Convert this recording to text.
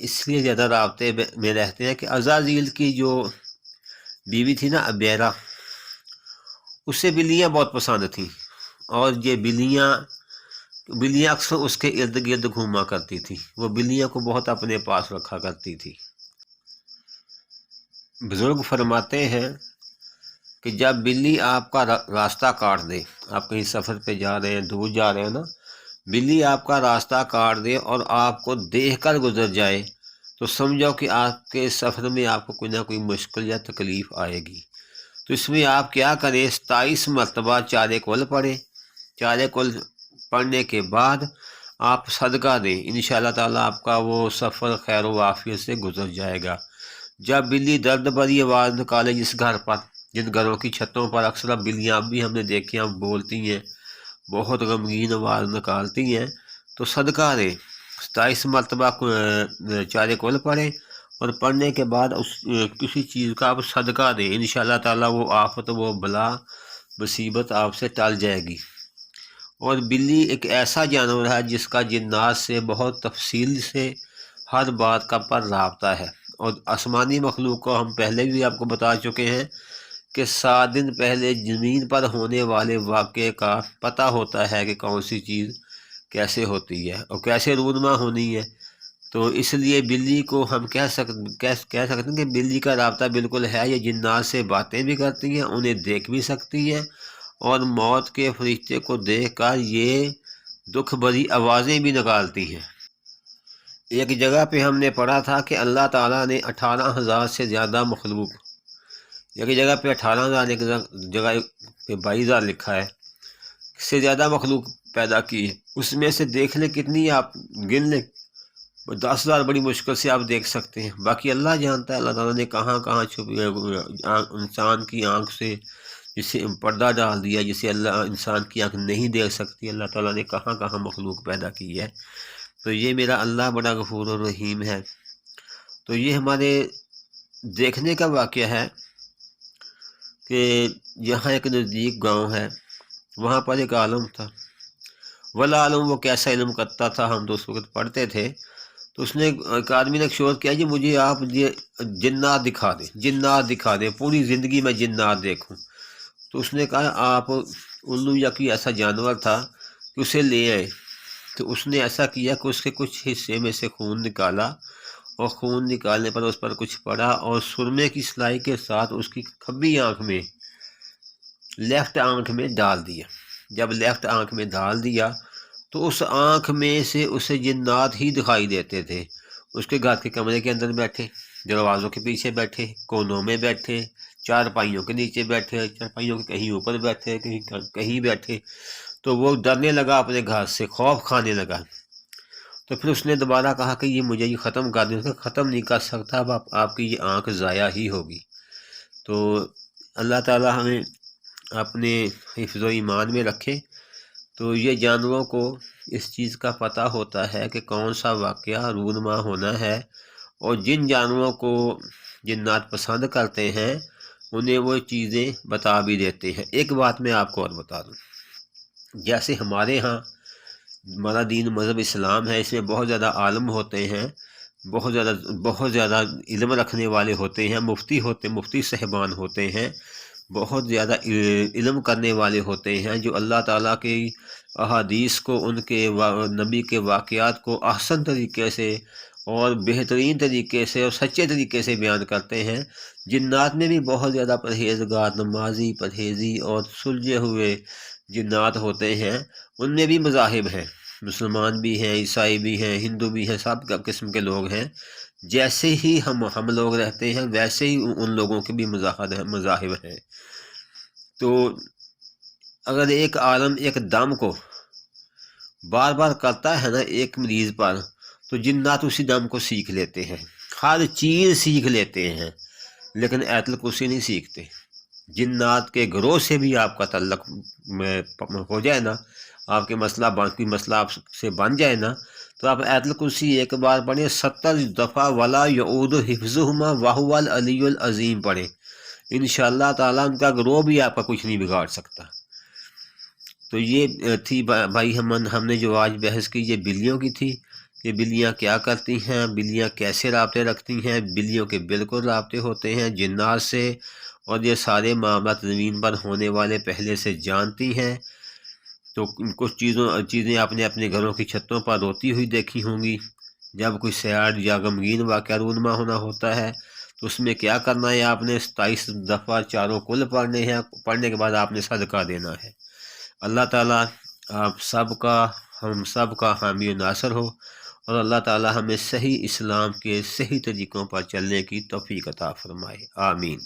اس لیے زیادہ رابطے میں رہتے ہیں کہ عزازیل کی جو بیوی تھی نا ابیرہ، اسے بلیاں بہت پسند تھیں، اور یہ بلیاں اکثر اس کے ارد گرد گھوما کرتی تھی، وہ بلیاں کو بہت اپنے پاس رکھا کرتی تھی۔ بزرگ فرماتے ہیں کہ جب بلی آپ کا راستہ کاٹ دے، آپ کہیں سفر پہ جا رہے ہیں، دور جا رہے ہیں نا، بلی آپ کا راستہ کاٹ دے اور آپ کو دیکھ کر گزر جائے تو سمجھو کہ آپ کے سفر میں آپ کو کوئی نہ کوئی مشکل یا تکلیف آئے گی۔ تو اس میں آپ کیا کریں، 27 مرتبہ چارے کل پڑھیں، چارے کل پڑھنے کے بعد آپ صدقہ دیں، انشاءاللہ تعالیٰ آپ کا وہ سفر خیر و عافیت سے گزر جائے گا۔ جب بلی درد بھری آواز نکالے جن گھروں کی چھتوں پر اکثر بلیاں اب بھی ہم نے دیکھی ہیں بولتی ہیں، بہت غمگین آواز نکالتی ہیں، تو صدقہ دیں، 27 مرتبہ چارے کل پڑھیں، اور پڑھنے کے بعد کسی چیز کا آپ صدقہ دیں، انشاءاللہ تعالیٰ وہ آفت وہ بلا مصیبت آپ سے ٹل جائے گی۔ اور بلی ایک ایسا جانور ہے جس کا جنات سے بہت تفصیل سے ہر بات کا پر رابطہ ہے، اور آسمانی مخلوق کو ہم پہلے بھی آپ کو بتا چکے ہیں کہ 7 دن پہلے زمین پر ہونے والے واقعے کا پتہ ہوتا ہے کہ کون سی چیز کیسے ہوتی ہے اور کیسے رونما ہونی ہے۔ تو اس لیے بلی کو ہم کہہ سکتے ہیں کہ بلی کا رابطہ بالکل ہے، یہ جنات سے باتیں بھی کرتی ہیں، انہیں دیکھ بھی سکتی ہے، اور موت کے فرشتے کو دیکھ کر یہ دکھ بھری آوازیں بھی نکالتی ہیں۔ ایک جگہ پہ ہم نے پڑھا تھا کہ اللہ تعالیٰ نے 18,000 سے زیادہ مخلوق، ایک جگہ پہ 18,000، ایک جگہ پہ 22,000 لکھا ہے، سے زیادہ مخلوق پیدا کی ہے، اس میں سے دیکھ لیں کتنی آپ گن لیں، 10,000 بڑی مشکل سے آپ دیکھ سکتے ہیں، باقی اللہ جانتا ہے اللہ تعالیٰ نے کہاں کہاں چھپی انسان کی آنکھ سے جسے پردہ ڈال دیا، جسے اللہ انسان کی آنکھ نہیں دیکھ سکتی، اللہ تعالیٰ نے کہاں کہاں مخلوق پیدا کی ہے۔ تو یہ میرا اللہ بڑا غفور و رحیم ہے۔ تو یہ ہمارے دیکھنے کا واقعہ ہے کہ یہاں ایک نزدیک گاؤں ہے، وہاں پر ایک عالم تھا، ولا عالم وہ کیسا علم کرتا تھا، ہم تو اس وقت پڑھتے تھے، تو اس نے ایک آدمی نے شور کیا جی مجھے آپ جنات دکھا دیں، پوری زندگی میں جنات دیکھوں۔ تو اس نے کہا آپ الو یا کوئی ایسا جانور تھا کہ اسے لے آئے، تو اس نے ایسا کیا کہ اس کے کچھ حصے میں سے خون نکالا، اور خون نکالنے پر اس پر کچھ پڑا، اور سرمے کی سلائی کے ساتھ اس کی کھبی آنکھ میں، لیفٹ آنکھ میں ڈال دیا۔ جب لیفٹ آنکھ میں ڈال دیا تو اس آنکھ میں سے اسے جنات ہی دکھائی دیتے تھے، اس کے گھر کے کمرے کے اندر بیٹھے، دروازوں کے پیچھے بیٹھے، کونوں میں بیٹھے، چارپائیوں کے نیچے بیٹھے، چارپائیوں کے کہیں اوپر بیٹھے، کہیں بیٹھے۔ تو وہ ڈرنے لگا، اپنے گھر سے خوف کھانے لگا۔ تو پھر اس نے دوبارہ کہا کہ مجھے یہ ختم کر دیں، ختم نہیں کر سکتا، اب آپ کی یہ آنکھ ضائع ہی ہوگی۔ تو اللہ تعالی ہمیں اپنے حفظ و ایمان میں رکھے۔ تو یہ جانوروں کو اس چیز کا پتہ ہوتا ہے کہ کون سا واقعہ رونما ہونا ہے، اور جن جانوروں کو جنات پسند کرتے ہیں انہیں وہ چیزیں بتا بھی دیتے ہیں۔ ایک بات میں آپ کو اور بتا دوں، جیسے ہمارے ہاں ہمارا دین مذہب اسلام ہے، اس میں بہت زیادہ عالم ہوتے ہیں، بہت زیادہ علم رکھنے والے ہوتے ہیں، مفتی صاحبان ہوتے ہیں، بہت زیادہ علم کرنے والے ہوتے ہیں، جو اللہ تعالیٰ کے احادیث کو، ان کے نبی کے واقعات کو احسن طریقے سے اور بہترین طریقے سے اور سچے طریقے سے بیان کرتے ہیں۔ جنات میں بھی بہت زیادہ پرہیزگار، نمازی، پرہیزی اور سلجھے ہوئے جنات ہوتے ہیں، ان میں بھی مذاہب ہیں، مسلمان بھی ہیں، عیسائی بھی ہیں، ہندو بھی ہیں، سب قسم کے لوگ ہیں۔ جیسے ہی ہم لوگ رہتے ہیں ویسے ہی ان لوگوں کے بھی مذاہب ہیں۔ تو اگر ایک عالم ایک دم کو بار بار کرتا ہے نا ایک مریض پر، تو جنات اسی دم کو سیکھ لیتے ہیں، ہر چیز سیکھ لیتے ہیں، لیکن آیت الکرسی نہیں سیکھتے۔ جنات کے گروہ سے بھی آپ کا تعلق ہو جائے نا، آپ کے مسئلہ آپ سے بن جائے نا، تو آپ آیت الکرسی ایک بار پڑھیں، 70 دفعہ ولا یعود حفظہما وہو العلی العظیم پڑھیں، انشاءاللہ تعالیٰ ان کا گروہ بھی آپ کا کچھ نہیں بگاڑ سکتا۔ تو یہ تھی بھائی ہم نے جو آج بحث کی، یہ بلیوں کی تھی کہ بلیاں کیا کرتی ہیں، بلیاں کیسے رابطے رکھتی ہیں۔ بلیوں کے بالکل رابطے ہوتے ہیں جنات سے، اور یہ سارے معاملات زمین پر ہونے والے پہلے سے جانتی ہیں۔ تو کچھ چیزیں آپ نے اپنے گھروں کی چھتوں پر روتی ہوئی دیکھی ہوں گی۔ جب کوئی سیاح یا غمگین واقعہ رونما ہونا ہوتا ہے تو اس میں کیا کرنا ہے، آپ نے 27 دفعہ چاروں کل پڑھنے ہیں، پڑھنے کے بعد آپ نے صدقہ دینا ہے۔ اللہ تعالیٰ آپ سب کا، ہم سب کا حامی و ناصر ہو، اور اللہ تعالیٰ ہمیں صحیح اسلام کے صحیح طریقوں پر چلنے کی توفیق عطا فرمائے، آمین۔